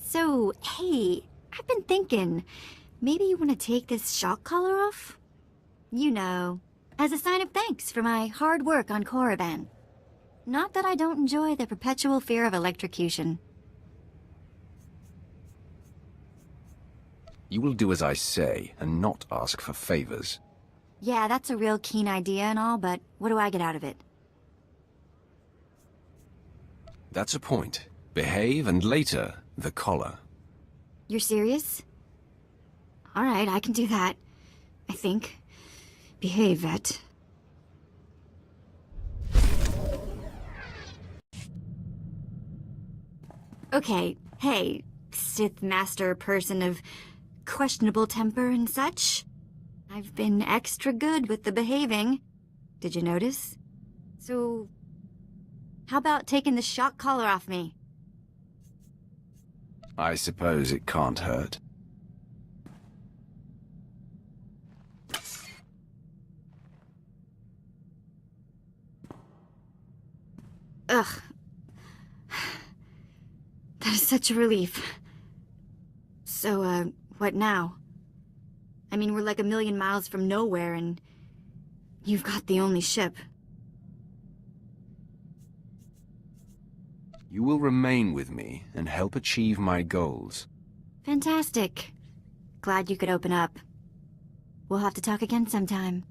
So, hey, I've been thinking, maybe you want to take this shock collar off? You know, as a sign of thanks for my hard work on Korriban. Not that I don't enjoy the perpetual fear of electrocution. You will do as I say, and not ask for favors. Yeah, that's a real keen idea and all, but what do I get out of it? That's a point. Behave, and later, the collar. You're serious? Alright, I can do that. I think. Behave, Vette. Okay, hey, Sith Master person of questionable temper and such. I've been extra good with the behaving. Did you notice? So, how about taking the shock collar off me? I suppose it can't hurt. Ugh. That is such a relief. So, what now? I mean, we're like a million miles from nowhere, and you've got the only ship. You will remain with me and help achieve my goals. Fantastic. Glad you could open up. We'll have to talk again sometime.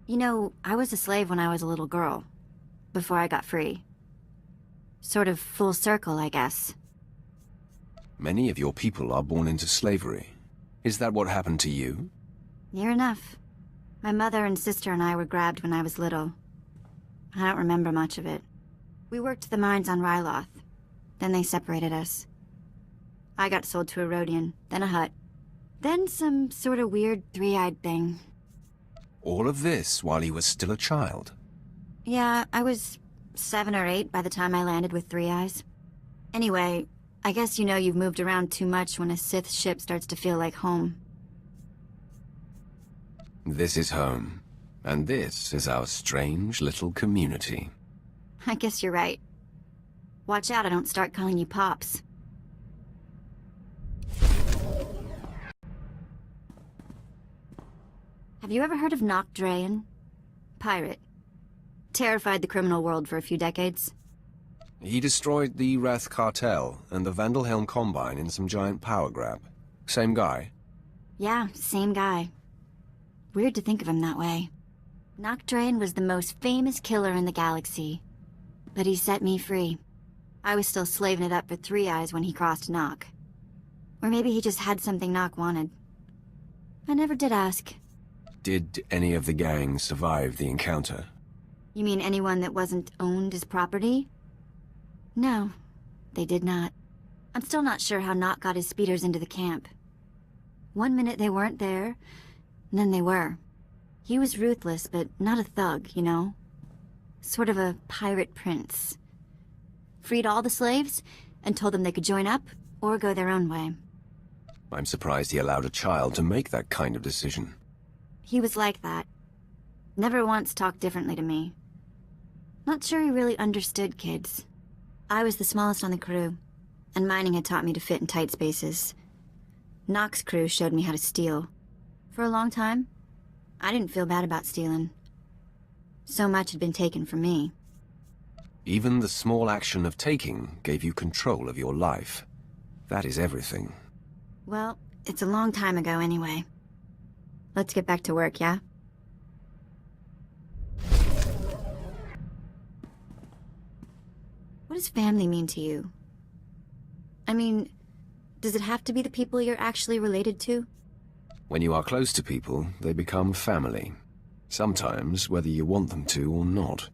You know, I was a slave when I was a little girl, before I got free. Sort of full circle, I guess. Many of your people are born into slavery. Is that what happened to you? Near enough. My mother and sister and I were grabbed when I was little. I don't remember much of it. We worked the mines on Ryloth. Then they separated us. I got sold to a Rhodian, then a Hutt. Then some sort of weird three-eyed thing. All of this while you were still a child? Yeah, I was 7 or 8 by the time I landed with 3 eyes. Anyway, I guess you know you've moved around too much when a Sith ship starts to feel like home. This is home, and this is our strange little community. I guess you're right. Watch out I don't start calling you Pops. Have you ever heard of Nock Drayen? Pirate. Terrified the criminal world for a few decades. He destroyed the Wrath Cartel and the Vandalhelm Combine in some giant power grab. Same guy? Yeah, same guy. Weird to think of him that way. Nock Drayen was the most famous killer in the galaxy. But he set me free. I was still slaving it up for 3 eyes when he crossed Nock. Or maybe he just had something Nock wanted. I never did ask. Did any of the gang survive the encounter? You mean anyone that wasn't owned as property? No, they did not. I'm still not sure how Nock got his speeders into the camp. One minute they weren't there, and then they were. He was ruthless, but not a thug, you know? Sort of a pirate prince. Freed all the slaves, and told them they could join up, or go their own way. I'm surprised he allowed a child to make that kind of decision. He was like that. Never once talked differently to me. Not sure he really understood kids. I was the smallest on the crew, and mining had taught me to fit in tight spaces. Nock's crew showed me how to steal. For a long time, I didn't feel bad about stealing. So much had been taken from me. Even the small action of taking gave you control of your life. That is everything. Well, it's a long time ago anyway. Let's get back to work, yeah? What does family mean to you? I mean, does it have to be the people you're actually related to? When you are close to people, they become family. Sometimes, whether you want them to or not.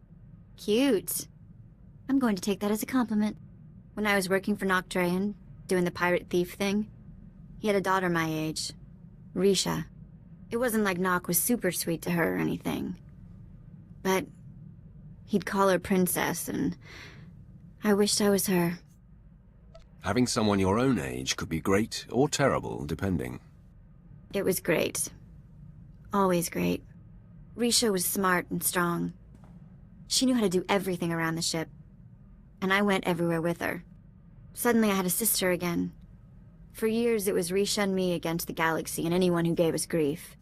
Cute. I'm going to take that as a compliment. When I was working for Nock Drayen, doing the pirate thief thing, he had a daughter my age, Risha. It wasn't like Nock was super sweet to her or anything. But he'd call her princess, and I wished I was her. Having someone your own age could be great or terrible, depending. It was great. Always great. Risha was smart and strong. She knew how to do everything around the ship. And I went everywhere with her. Suddenly I had a sister again. For years it was Risha and me against the galaxy and anyone who gave us grief.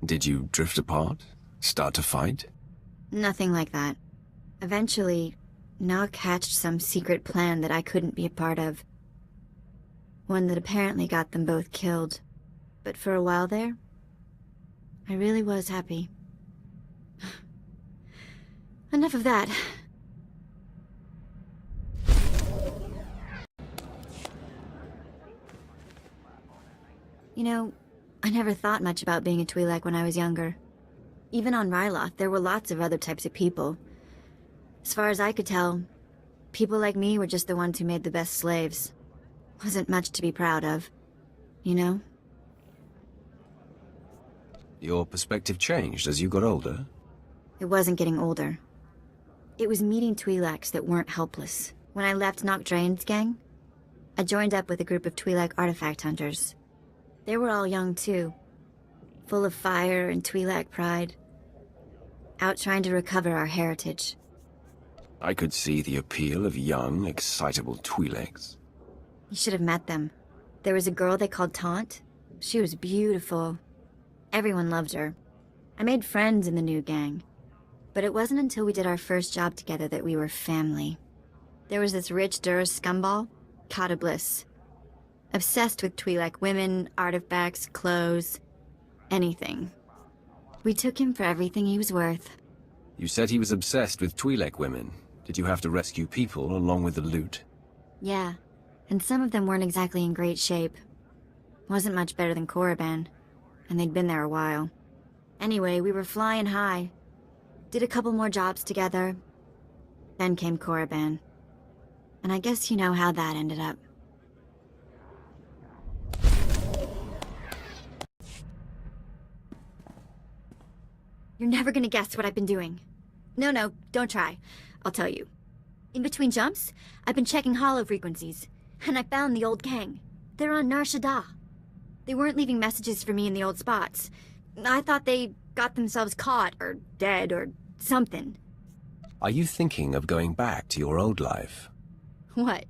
Did you drift apart? Start to fight? Nothing like that. Eventually, Nock hatched some secret plan that I couldn't be a part of. One that apparently got them both killed. But for a while there, I really was happy. Enough of that. You know, I never thought much about being a Twi'lek when I was younger. Even on Ryloth, there were lots of other types of people. As far as I could tell, people like me were just the ones who made the best slaves. Wasn't much to be proud of, you know? Your perspective changed as you got older? It wasn't getting older. It was meeting Twi'leks that weren't helpless. When I left Nock Drain's gang, I joined up with a group of Twi'lek artifact hunters. They were all young too, full of fire and Twi'lek pride, out trying to recover our heritage. I could see the appeal of young, excitable Twi'leks. You should have met them. There was a girl they called Taunt. She was beautiful. Everyone loved her. I made friends in the new gang. But it wasn't until we did our first job together that we were family. There was this rich Duras scumball, Kata Bliss. Obsessed with Twi'lek women, artifacts, clothes, anything. We took him for everything he was worth. You said he was obsessed with Twi'lek women. Did you have to rescue people along with the loot? Yeah, and some of them weren't exactly in great shape. Wasn't much better than Korriban, and they'd been there a while. Anyway, we were flying high. Did a couple more jobs together. Then came Korriban. And I guess you know how that ended up. You're never gonna guess what I've been doing. No, don't try. I'll tell you. In between jumps, I've been checking holo frequencies, and I found the old gang. They're on Nar Shaddaa. They weren't leaving messages for me in the old spots. I thought they got themselves caught, or dead, or something. Are you thinking of going back to your old life? What?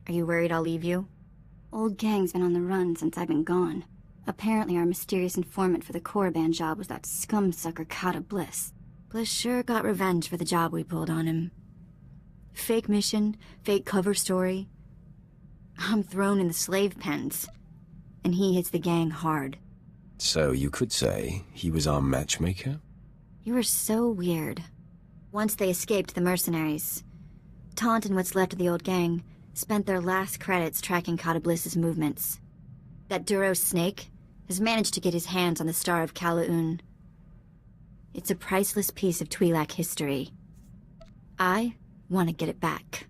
Are you worried I'll leave you? Old gang's been on the run since I've been gone. Apparently our mysterious informant for the Korriban job was that scum-sucker Kata Bliss. Bliss sure got revenge for the job we pulled on him. Fake mission, fake cover story. I'm thrown in the slave pens, and he hits the gang hard. So you could say he was our matchmaker? You were so weird. Once they escaped the mercenaries, Taunt and what's left of the old gang spent their last credits tracking Kata Bliss's movements. That Duros snake has managed to get his hands on the Star of Kalaun. It's a priceless piece of Twi'lek history. I want to get it back.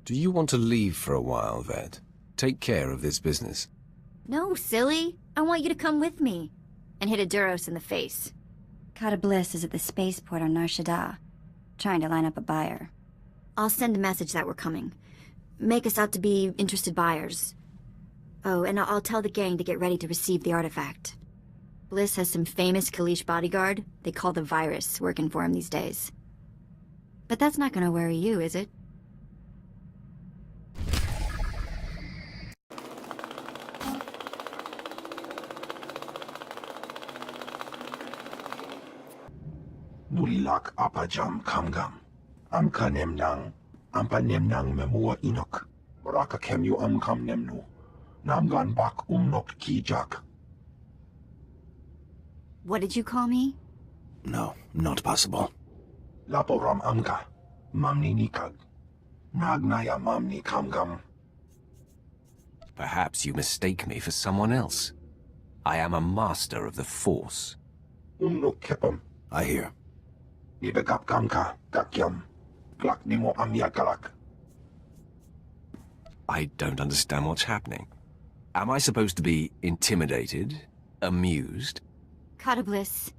Do you want to leave for a while, Vette? Take care of this business. No, silly. I want you to come with me and hit a Duros in the face. Kata Bliss is at the spaceport on Nar Shaddaa, trying to line up a buyer. I'll send a message that we're coming. Make us out to be interested buyers. Oh, and I'll tell the gang to get ready to receive the artifact. Bliss has some famous Kalish bodyguard they call the Virus working for him these days. But that's not gonna worry you, is it? Nulilak apajam kamgam. Amka nemnang. Ampa nemnang memua inok. Baraka kem you amkam nemnu. Namgan bak umnok kijak. What did you call me? No, not possible. Laporam amka. Mamni nikag. Nagnaya mamni kamgam. Perhaps you mistake me for someone else. I am a master of the Force. Umnok kepam. I hear. Nibegap kamka. Kakyam. Glak nimo amyakalak. I don't understand what's happening. Am I supposed to be intimidated? Amused? Kata Bliss,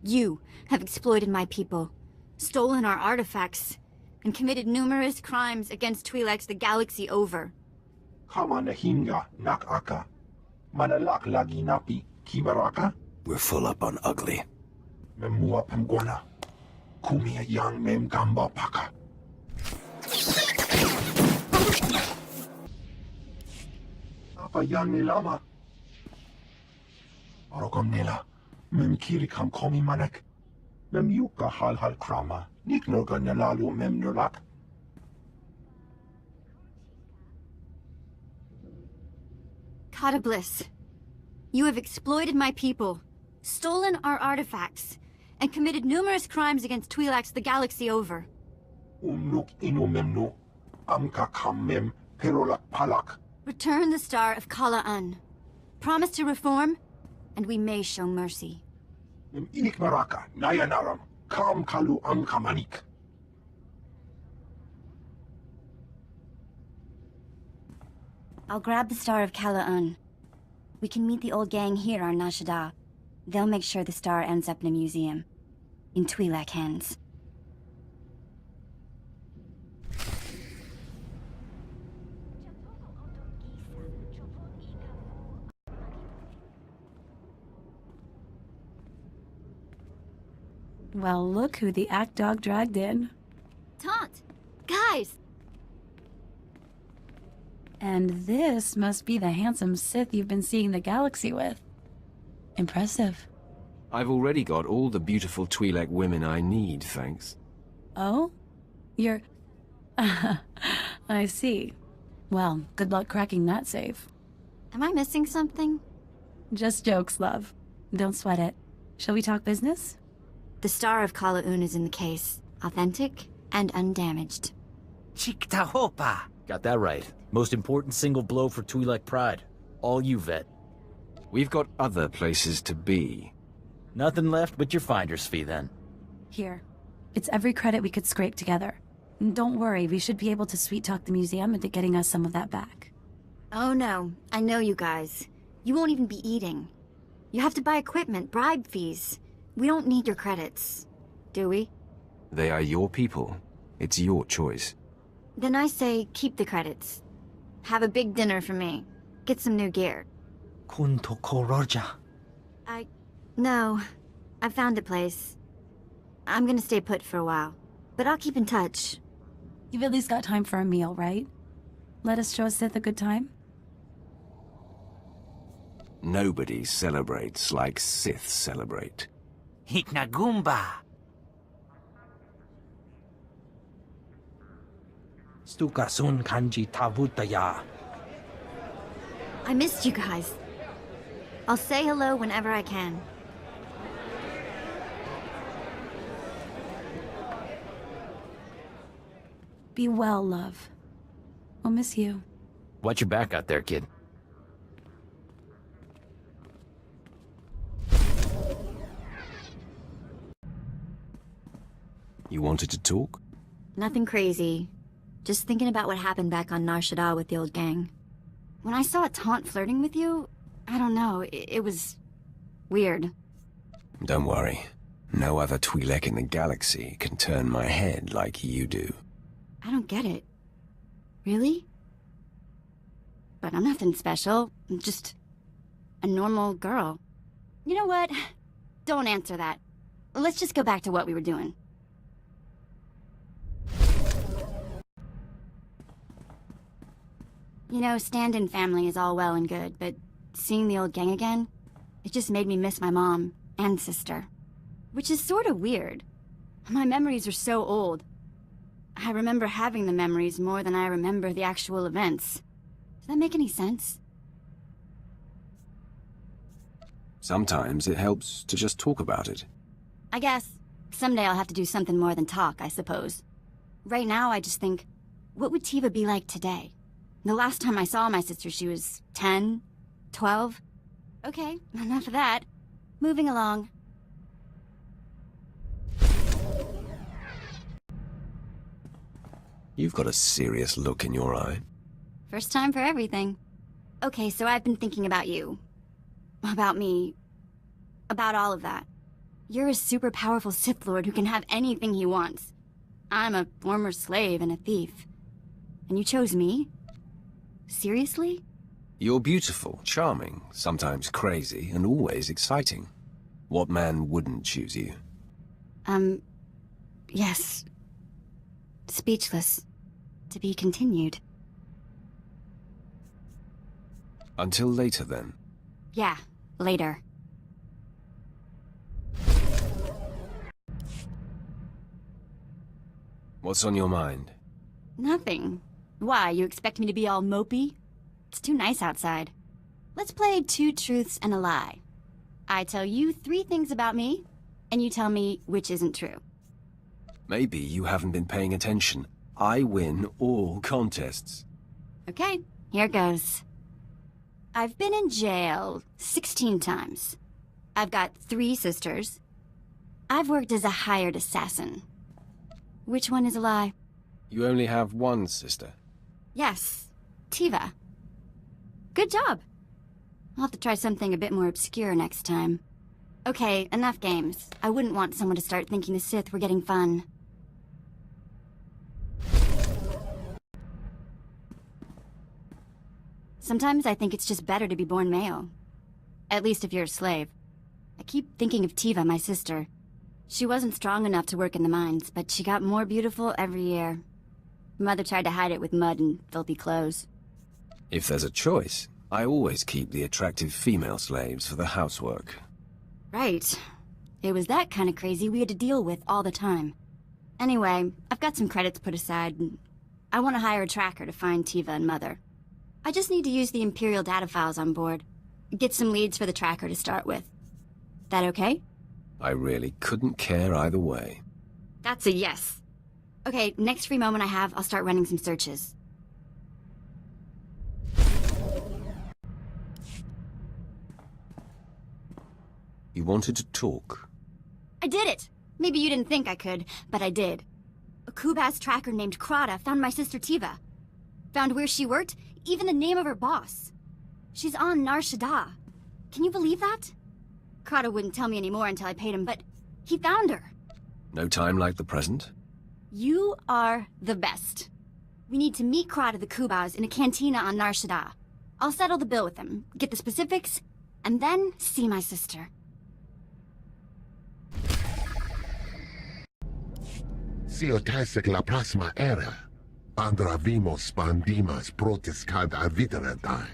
you have exploited my people, stolen our artifacts, and committed numerous crimes against Twi'leks the galaxy over. Kama nahinga nakaka. Manalak lagi napi kibaraka. We're full up on ugly. Memua pemgona. Kumia yang mem gamba paka. Apa yang nilama? Arokam nila, mem kiri kam komi manek. Mem yuka hal krama, nik noga nalalu mem nulak. Kata Bliss, you have exploited my people, stolen our artifacts, and committed numerous crimes against Twi'leks the galaxy over. Umnuk inu memnu, amka kam mem perolak palak. Return the Star of Kala'an. Promise to reform, and we may show mercy. Mem inik maraka, nayanaram, kam kalu amka manik. I'll grab the Star of Kala'an. We can meet the old gang here on Nashada. They'll make sure the star ends up in a museum. In Twi'lek hands. Well, look who the act dog dragged in. Taunt! Guys! And this must be the handsome Sith you've been seeing the galaxy with. Impressive. I've already got all the beautiful Twi'lek women I need, thanks. Oh? You're... I see. Well, good luck cracking that safe. Am I missing something? Just jokes, love. Don't sweat it. Shall we talk business? The Star of Kala'un is in the case. Authentic and undamaged. Chiktahopa! Got that right. Most important single blow for Twi'lek pride. All you, Vette. We've got other places to be. Nothing left but your finder's fee, then. Here. It's every credit we could scrape together. And don't worry, we should be able to sweet-talk the museum into getting us some of that back. Oh no, I know you guys. You won't even be eating. You have to buy equipment, bribe fees. We don't need your credits, do we? They are your people. It's your choice. Then I say keep the credits. Have a big dinner for me. Get some new gear. Kunto Koroja. No. I found a place. I'm gonna stay put for a while. But I'll keep in touch. You've at least got time for a meal, right? Let us show Sith a good time? Nobody celebrates like Sith celebrate. Hiknagumba! Stukasun kanji tavutaya. I missed you guys. I'll say hello whenever I can. Be well, love. We'll miss you. Watch your back out there, kid. You wanted to talk? Nothing crazy. Just thinking about what happened back on Nar Shaddaa with the old gang. When I saw Taunt flirting with you, I don't know, it was... weird. Don't worry. No other Twi'lek in the galaxy can turn my head like you do. I don't get it. Really? But I'm nothing special. I'm just... a normal girl. You know what? Don't answer that. Let's just go back to what we were doing. You know, stand-in family is all well and good, but seeing the old gang again, it just made me miss my mom and sister. Which is sort of weird. My memories are so old. I remember having the memories more than I remember the actual events. Does that make any sense? Sometimes it helps to just talk about it. I guess. Someday I'll have to do something more than talk, I suppose. Right now, I just think, what would Tiva be like today? The last time I saw my sister, she was 10, 12. Okay, enough of that. Moving along. You've got a serious look in your eye. First time for everything. Okay, so I've been thinking about you. About me. About all of that. You're a super powerful Sith Lord who can have anything he wants. I'm a former slave and a thief. And you chose me? Seriously? You're beautiful, charming, sometimes crazy, and always exciting. What man wouldn't choose you? Yes. Speechless. To be continued. Until later, then. Yeah, later. What's on your mind? Nothing. Why, you expect me to be all mopey? It's too nice outside. Let's play 2 truths and a lie. I tell you 3 things about me, and you tell me which isn't true. Maybe you haven't been paying attention. I win all contests. Okay, here goes. I've been in jail 16 times. I've got 3 sisters. I've worked as a hired assassin. Which one is a lie? You only have one sister. Yes, Tiva. Good job. I'll have to try something a bit more obscure next time. Okay, enough games. I wouldn't want someone to start thinking the Sith were getting fun. Sometimes I think it's just better to be born male. At least if you're a slave. I keep thinking of Tiva, my sister. She wasn't strong enough to work in the mines, but she got more beautiful every year. Mother tried to hide it with mud and filthy clothes. If there's a choice, I always keep the attractive female slaves for the housework. Right. It was that kind of crazy we had to deal with all the time. Anyway, I've got some credits put aside. I want to hire a tracker to find Tiva and Mother. I just need to use the Imperial data files on board. Get some leads for the tracker to start with. That okay? I really couldn't care either way. That's a yes. Okay, next free moment I have, I'll start running some searches. You wanted to talk? I did it! Maybe you didn't think I could, but I did. A Kubas tracker named Krata found my sister Tiva. Found where she worked, even the name of her boss. She's on Nar Shaddaa. Can you believe that? Krata wouldn't tell me anymore until I paid him, but he found her. No time like the present? You are the best. We need to meet Krata the Kubas in a cantina on Nar Shaddaa. I'll settle the bill with him, get the specifics, and then see my sister. Siotasic la plasma era. Andra vimos pandimas protis cada aviteradine.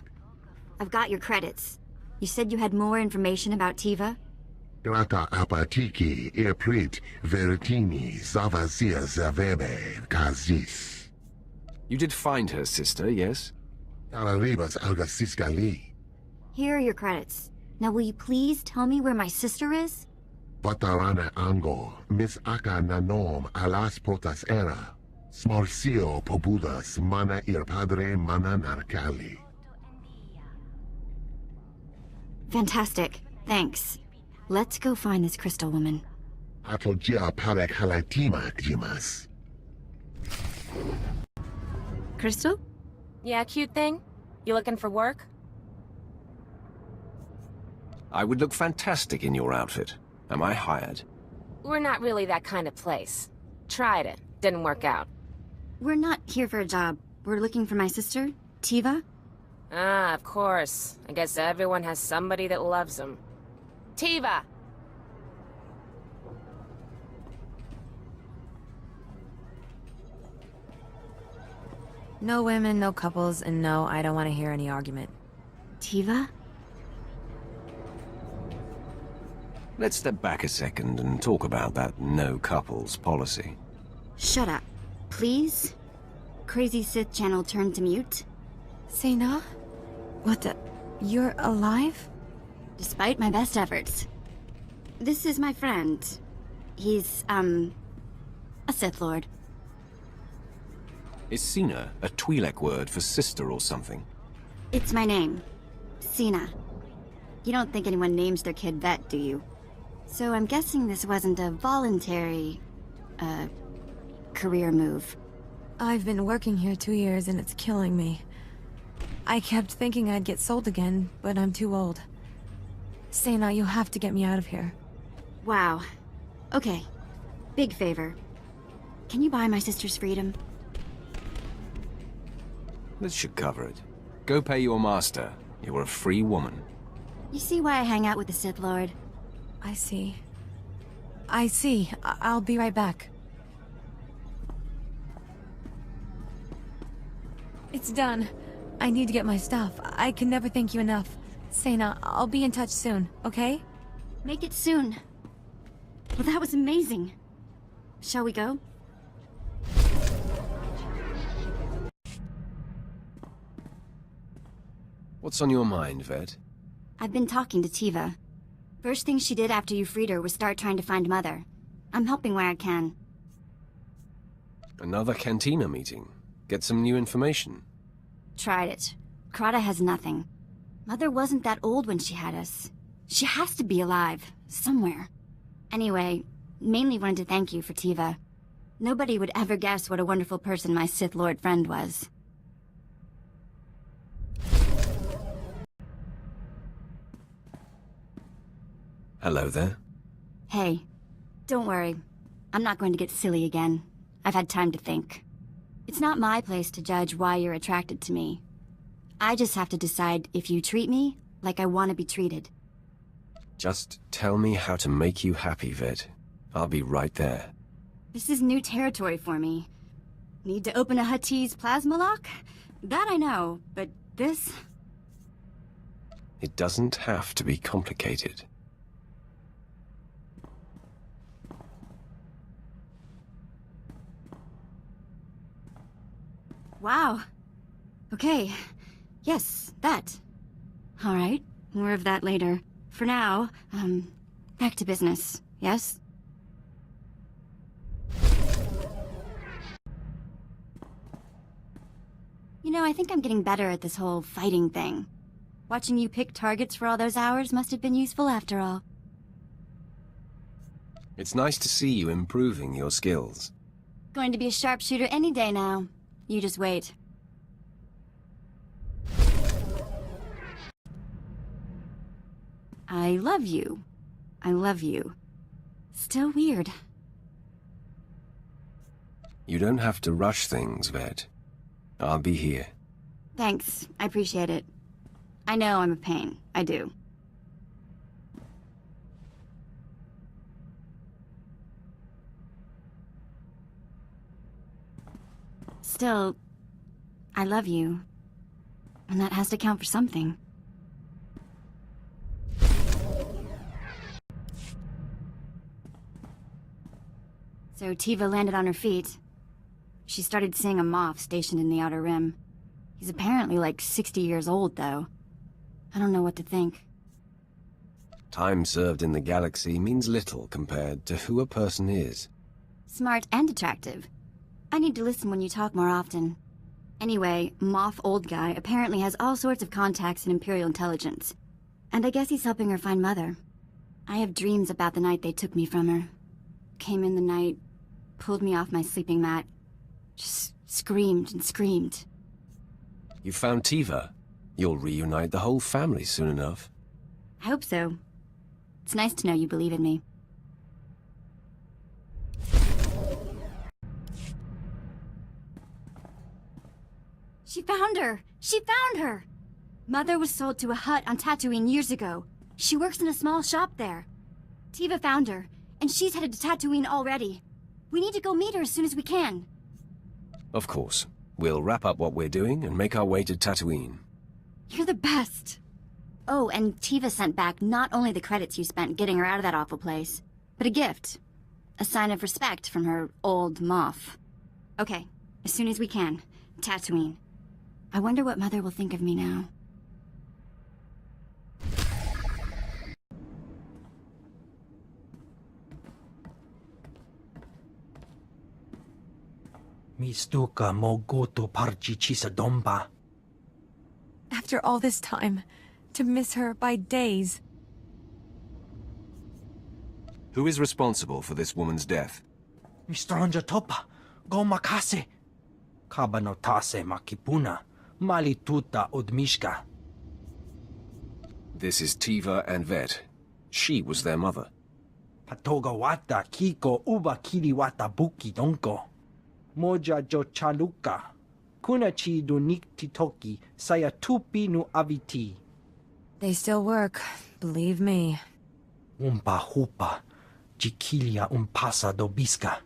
I've got your credits. You said you had more information about Tiva? Grata apatiki eprit veritini zavasia zavebe kazis. You did find her sister, yes? Tararibas algasisgali. Here are your credits. Now will you please tell me where my sister is? Patarana ango, mis aka nanom alas protas era. Smorcio pobudas mana ir padre mana narcali. Fantastic. Thanks. Let's go find this crystal woman. Atolgia parek halatima jimas. Crystal? Yeah, cute thing? You looking for work? I would look fantastic in your outfit. Am I hired? We're not really that kind of place. Tried it. Didn't work out. We're not here for a job. We're looking for my sister, Tiva. Ah, of course. I guess everyone has somebody that loves them. Tiva! No women, no couples, and no, I don't want to hear any argument. Tiva? Let's step back a second and talk about that no couples policy. Shut up. Please? Crazy Sith channel turned to mute. Sena? What the... You're alive? Despite my best efforts. This is my friend. He's, a Sith Lord. Is Sena a Twi'lek word for sister or something? It's my name. Sena. You don't think anyone names their kid Vette, do you? So I'm guessing this wasn't a voluntary, career move. I've been working here 2 years and it's killing me. I kept thinking I'd get sold again, but I'm too old. Sena, you have to get me out of here. Wow. Okay. Big favor. Can you buy my sister's freedom? This should cover it. Go pay your master. You're a free woman. You see why I hang out with the Sith Lord? I see. I'll be right back. It's done. I need to get my stuff. I can never thank you enough. Sena, I'll be in touch soon, okay? Make it soon. Well, that was amazing. Shall we go? What's on your mind, Vette? I've been talking to Tiva. First thing she did after you freed her was start trying to find Mother. I'm helping where I can. Another Cantina meeting. Get some new information. Tried it. Krata has nothing. Mother wasn't that old when she had us. She has to be alive, somewhere. Anyway, mainly wanted to thank you for Tiva. Nobody would ever guess what a wonderful person my Sith Lord friend was. Hello there. Hey, don't worry. I'm not going to get silly again. I've had time to think. It's not my place to judge why you're attracted to me. I just have to decide if you treat me like I want to be treated. Just tell me how to make you happy, Vette. I'll be right there. This is new territory for me. Need to open a Huttese plasma lock? That I know, but this... It doesn't have to be complicated. Wow. Okay. Yes, that. All right. More of that later. For now, back to business. Yes? You know, I think I'm getting better at this whole fighting thing. Watching you pick targets for all those hours must have been useful after all. It's nice to see you improving your skills. Going to be a sharpshooter any day now. You just wait. I love you. I love you. Still weird. You don't have to rush things, Vette. I'll be here. Thanks. I appreciate it. I know I'm a pain. I do. Still, I love you. And that has to count for something. So Tiva landed on her feet. She started seeing a Moff stationed in the Outer Rim. He's apparently like 60 years old, though. I don't know what to think. Time served in the galaxy means little compared to who a person is. Smart and attractive. I need to listen when you talk more often. Anyway, Moff Old Guy apparently has all sorts of contacts in Imperial intelligence. And I guess he's helping her find Mother. I have dreams about the night they took me from her. Came in the night, pulled me off my sleeping mat. Just screamed and screamed. You found Tiva. You'll reunite the whole family soon enough. I hope so. It's nice to know you believe in me. She found her! She found her! Mother was sold to a Hutt on Tatooine years ago. She works in a small shop there. Tiva found her, and she's headed to Tatooine already. We need to go meet her as soon as we can. Of course. We'll wrap up what we're doing and make our way to Tatooine. You're the best. Oh, and Tiva sent back not only the credits you spent getting her out of that awful place, but a gift. A sign of respect from her old Moff. Okay, as soon as we can. Tatooine. I wonder what Mother will think of me now. Mistuka mo goto parchi chisa domba. After all this time, to miss her by days. Who is responsible for this woman's death? Mistranja topa, go makase. Kabanotase makipuna, malituta odmishka. This is Tiva and Vette. She was their mother. Patoga wata kiko uba kiriwata buki donko. Moja jo chaluka. Kunachi dunik titoki saya tupi nu aviti. They still work, believe me. Umpa hupa, jikilia umpasa dobiska.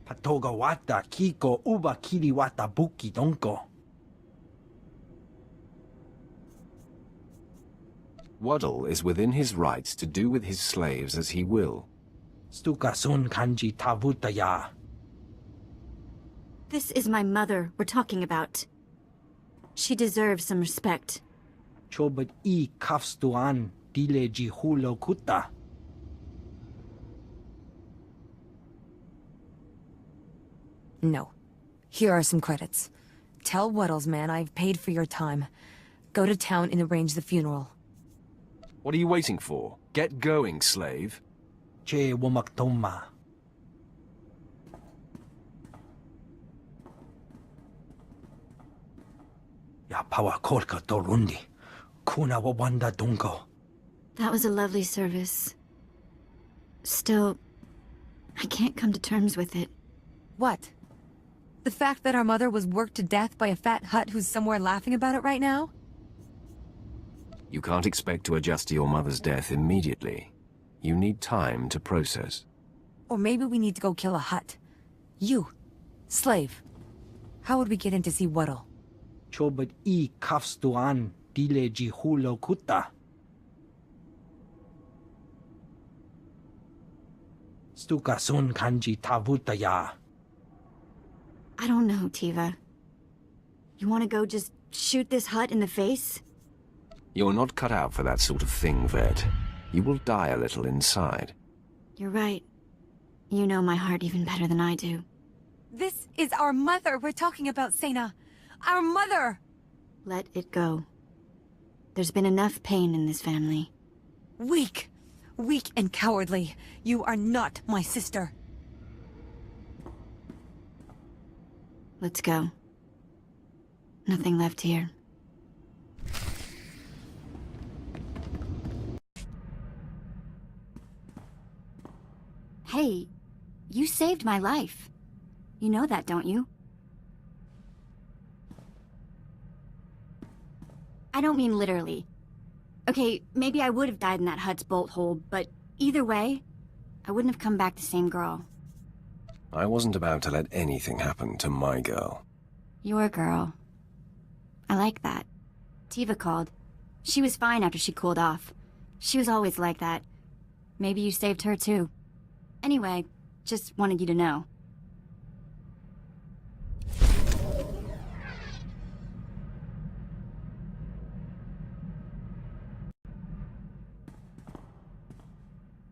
Patoga wata kiko uba kiri wata buki donko. Waddle is within his rights to do with his slaves as he will. Stuka sun kanji tavutaya. This is my mother we're talking about. She deserves some respect. Chobot I kafstuan dile jihulo kuta. No. Here are some credits. Tell Waddles, man, I've paid for your time. Go to town and arrange the funeral. What are you waiting for? Get going, slave. Che womaktoma. Ya pawa kolka dorundi. Kuna wawanda dungo. That was a lovely service. Still, I can't come to terms with it. What? The fact that our mother was worked to death by a fat hut who's somewhere laughing about it right now? You can't expect to adjust to your mother's death immediately. You need time to process. Or maybe we need to go kill a hut. You, slave. How would we get in to see Waddle? Chobot I kafstuan dile jihulo kuta. Stuka sun kanji tavutaya. I don't know, Tiva. You want to go just shoot this hut in the face? You're not cut out for that sort of thing, Vette. You will die a little inside. You're right. You know my heart even better than I do. This is our mother we're talking about, Sena. Our mother! Let it go. There's been enough pain in this family. Weak. Weak and cowardly. You are not my sister. Let's go. Nothing left here. Hey, you saved my life. You know that, don't you? I don't mean literally. Okay, maybe I would have died in that hut's bolt hole, but either way, I wouldn't have come back the same girl. I wasn't about to let anything happen to my girl. Your girl. I like that. Tiva called. She was fine after she cooled off. She was always like that. Maybe you saved her too. Anyway, just wanted you to know.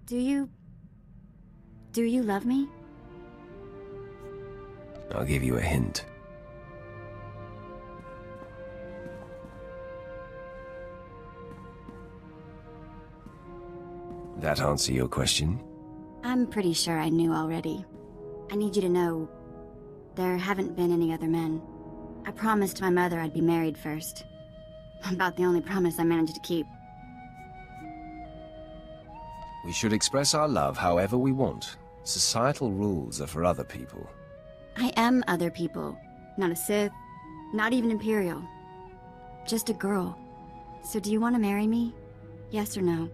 Do you love me? I'll give you a hint. That answer your question? I'm pretty sure I knew already. I need you to know, there haven't been any other men. I promised my mother I'd be married first. About the only promise I managed to keep. We should express our love however we want. Societal rules are for other people. I am other people. Not a Sith, not even Imperial. Just a girl. So do you want to marry me? Yes or no?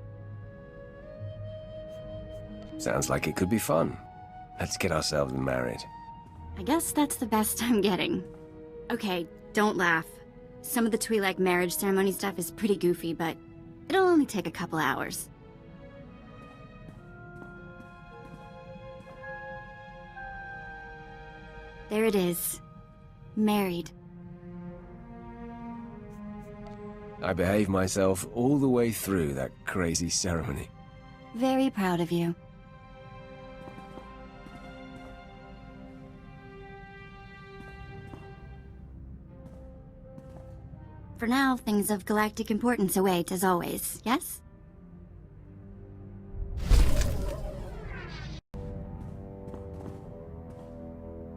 Sounds like it could be fun. Let's get ourselves married. I guess that's the best I'm getting. Okay, don't laugh. Some of the Twi'lek marriage ceremony stuff is pretty goofy, but it'll only take a couple hours. There it is. Married. I behaved myself all the way through that crazy ceremony. Very proud of you. For now, things of galactic importance await, as always, yes?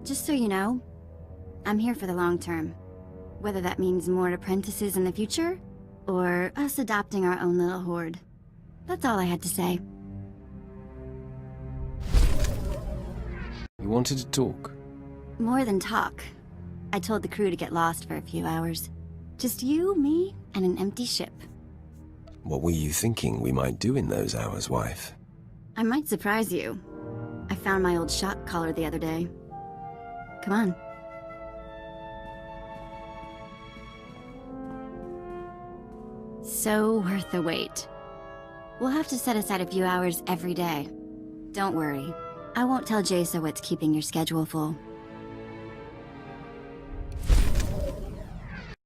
Just so you know, I'm here for the long term. Whether that means more apprentices in the future, or us adopting our own little horde. That's all I had to say. You wanted to talk? More than talk. I told the crew to get lost for a few hours. Just you, me, and an empty ship. What were you thinking we might do in those hours, wife? I might surprise you. I found my old shock collar the other day. Come on. So worth the wait. We'll have to set aside a few hours every day. Don't worry. I won't tell Jaso what's keeping your schedule full.